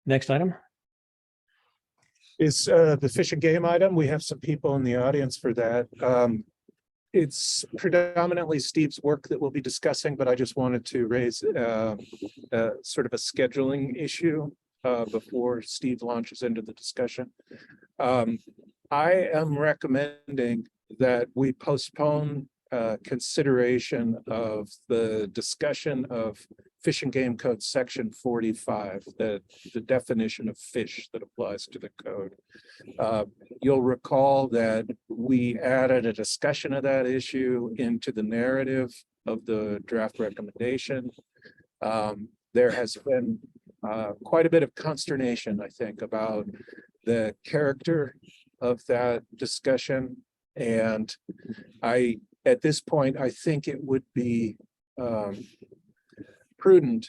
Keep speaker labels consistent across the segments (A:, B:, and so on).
A: Next item.
B: Is the Fish and Game item. We have some people in the audience for that. It's predominantly Steve's work that we'll be discussing, but I just wanted to raise sort of a scheduling issue before Steve launches into the discussion. I am recommending that we postpone consideration of the discussion of Fish and Game Code section 45, the definition of fish that applies to the code. You'll recall that we added a discussion of that issue into the narrative of the draft recommendation. There has been quite a bit of consternation, I think, about the character of that discussion. And at this point, I think it would be prudent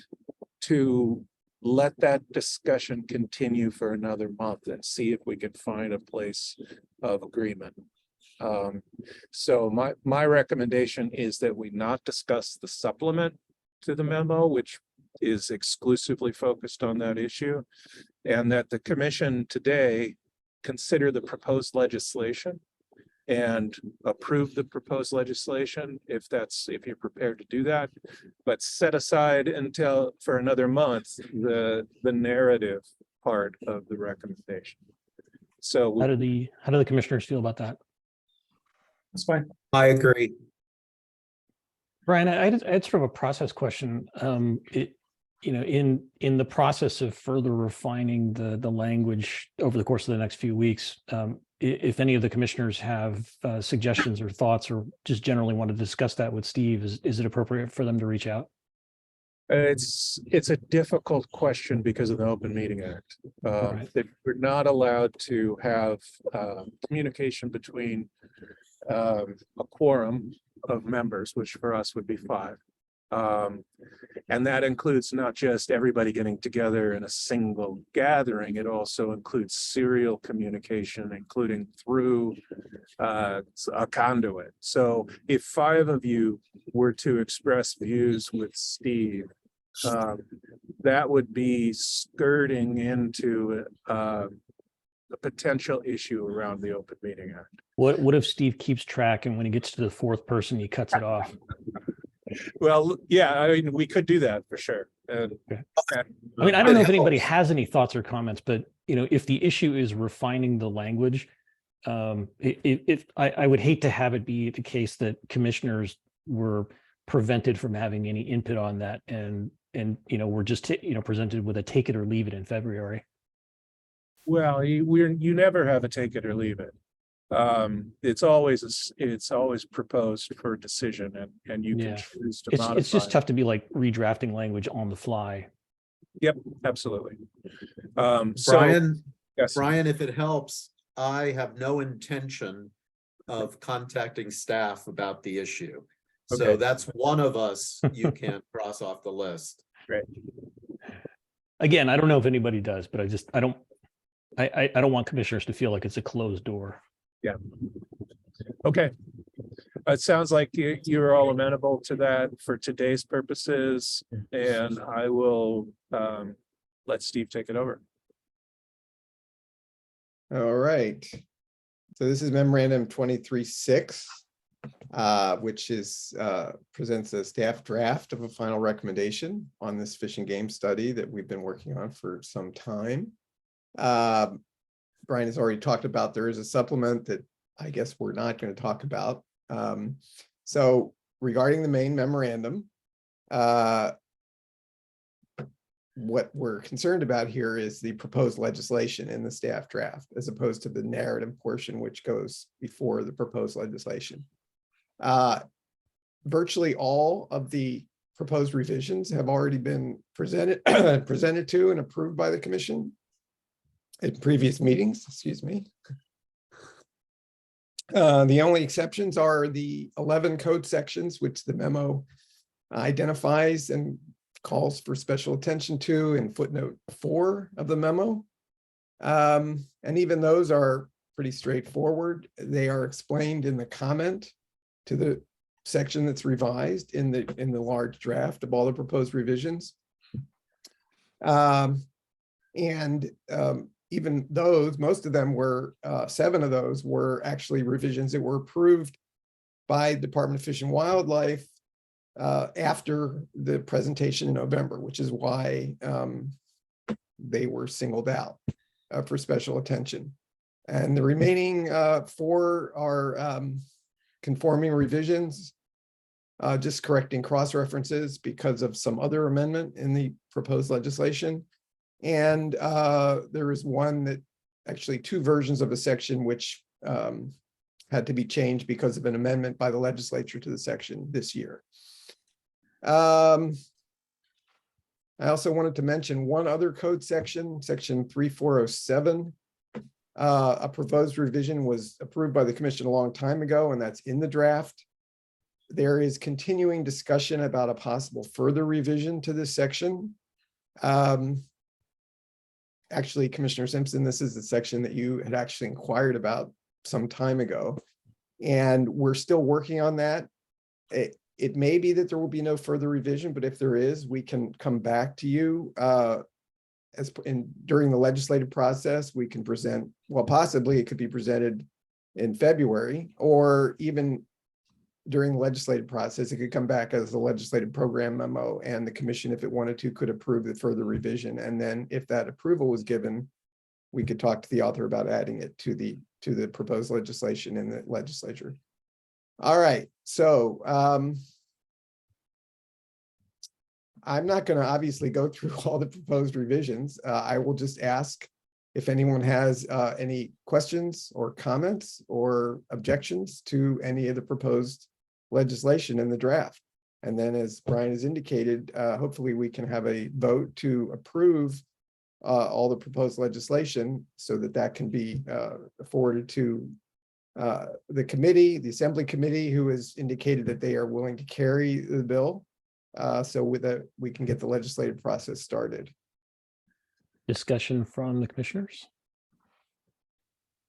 B: to let that discussion continue for another month and see if we can find a place of agreement. So my recommendation is that we not discuss the supplement to the memo, which is exclusively focused on that issue, and that the commission today consider the proposed legislation and approve the proposed legislation if you're prepared to do that, but set aside until for another month the narrative part of the recommendation. So
A: How do the commissioners feel about that?
B: that's fine.
C: I agree.
A: Brian, I had sort of a process question. In the process of further refining the language over the course of the next few weeks, if any of the commissioners have suggestions or thoughts, or just generally want to discuss that with Steve, is it appropriate for them to reach out?
B: It's a difficult question because of the Open Meeting Act.
A: Right.
B: That we're not allowed to have communication between a quorum of members, which for us would be 5. And that includes not just everybody getting together in a single gathering, it also includes serial communication, including through a conduit. So if 5 of you were to express views with Steve, that would be skirting into a potential issue around the Open Meeting Act.
A: What if Steve keeps track and when he gets to the 4th person, he cuts it off?
B: Well, yeah, I mean, we could do that for sure.
A: Okay. I mean, I don't know if anybody has any thoughts or comments, but if the issue is refining the language, I would hate to have it be the case that commissioners were prevented from having any input on that, and we're just presented with a take it or leave it in February.
B: Well, you never have a take it or leave it. It's always proposed for decision, and you can choose to modify.
A: It's just tough to be like redrafting language on the fly.
B: Yep, absolutely.
C: Brian,
B: yes.
C: Brian, if it helps, I have no intention of contacting staff about the issue.
B: Okay.
C: So that's one of us you can cross off the list.
B: Great.
A: Again, I don't know if anybody does, but I don't want commissioners to feel like it's a closed door.
B: Yeah. Okay. It sounds like you're all amenable to that for today's purposes, and I will let Steve take it over.
D: All right. So this is memorandum 23-6, which is presents a staff draft of a final recommendation on this fish and game study that we've been working on for some time. Brian has already talked about there is a supplement that I guess we're not going to talk about. So regarding the main memorandum, what we're concerned about here is the proposed legislation in the staff draft, as opposed to the narrative portion, which goes before the proposed legislation. Virtually all of the proposed revisions have already been presented to and approved by the commission at previous meetings, excuse me. The only exceptions are the 11 code sections, which the memo identifies and calls for special attention to in footnote 4 of the memo. And even those are pretty straightforward. They are explained in the comment to the section that's revised in the large draft of all the proposed revisions. And even those, most of them were, 7 of those were actually revisions that were approved by Department of Fish and Wildlife after the presentation in November, which is why they were singled out for special attention. And the remaining 4 are conforming revisions, just correcting cross-references because of some other amendment in the proposed legislation. And there is one that, actually 2 versions of a section which had to be changed because of an amendment by the legislature to the section this year. I also wanted to mention one other code section, section 3407. A proposed revision was approved by the commission a long time ago, and that's in the draft. There is continuing discussion about a possible further revision to this section. Actually, Commissioner Simpson, this is the section that you had actually inquired about some time ago, and we're still working on that. It may be that there will be no further revision, but if there is, we can come back to you during the legislative process. We can present, well, possibly it could be presented in February, or even during the legislative process, it could come back as the legislative program memo, and the commission, if it wanted to, could approve the further revision. And then if that approval was given, we could talk to the author about adding it to the proposed legislation in the legislature. All right, so I'm not going to obviously go through all the proposed revisions. I will just ask if anyone has any questions or comments or objections to any of the proposed legislation in the draft. And then, as Brian has indicated, hopefully we can have a vote to approve all the proposed legislation so that that can be forwarded to the committee, the Assembly Committee, who has indicated that they are willing to carry the bill. So with that, we can get the legislative process started.
A: Discussion from the commissioners?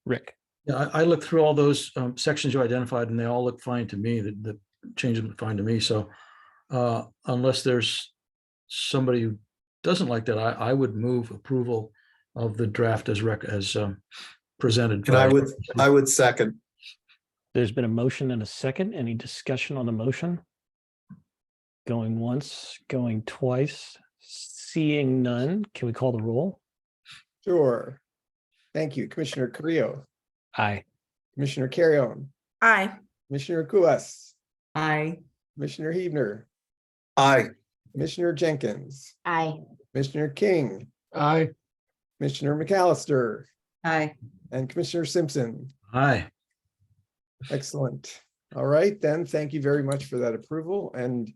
A: Rick?
E: Yeah, I looked through all those sections you identified, and they all look fine to me. The changes look fine to me. So unless there's somebody who doesn't like that, I would move approval of the draft as presented.
C: And I would second.
A: There's been a motion and a second. Any discussion on the motion? Going once, going twice, seeing none. Can we call the roll?
D: Sure. Thank you. Commissioner Carrillo,
A: Aye.
D: Commissioner Carrion,
F: Aye.
D: Commissioner Kulas,
F: Aye.
D: Commissioner Hebner,
C: Aye.
D: Commissioner Jenkins,
F: Aye.
D: Commissioner King,
B: Aye.
D: Commissioner McAllister,
F: Aye.
D: and Commissioner Simpson.
E: Aye.
D: Excellent. All right, then. Thank you very much for that approval. And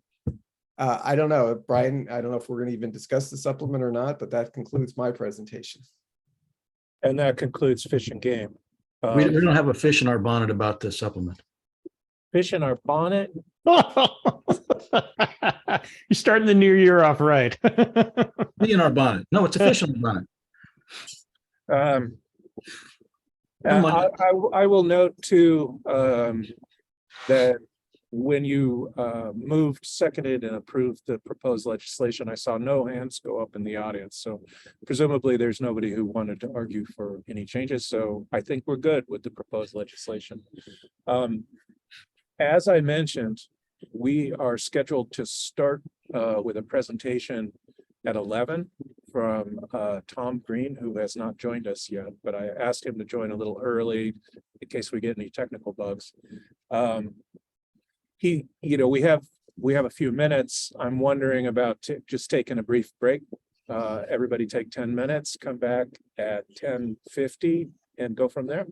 D: I don't know, Brian, I don't know if we're going to even discuss the supplement or not, but that concludes my presentation.
B: And that concludes Fish and Game.
E: We don't have a fish in our bonnet about the supplement.
B: Fish in our bonnet.
A: You're starting the new year off right.
E: Be in our bonnet. No, it's a fish in our bonnet.
B: I will note too that when you moved, seconded, and approved the proposed legislation, I saw no hands go up in the audience. So presumably there's nobody who wanted to argue for any changes. So I think we're good with the proposed legislation. As I mentioned, we are scheduled to start with a presentation at 11 from Tom Green, who has not joined us yet, but I asked him to join a little early in case we get any technical bugs. We have a few minutes. I'm wondering about just taking a brief break. Everybody take 10 minutes, come back at 10:50 and go from there.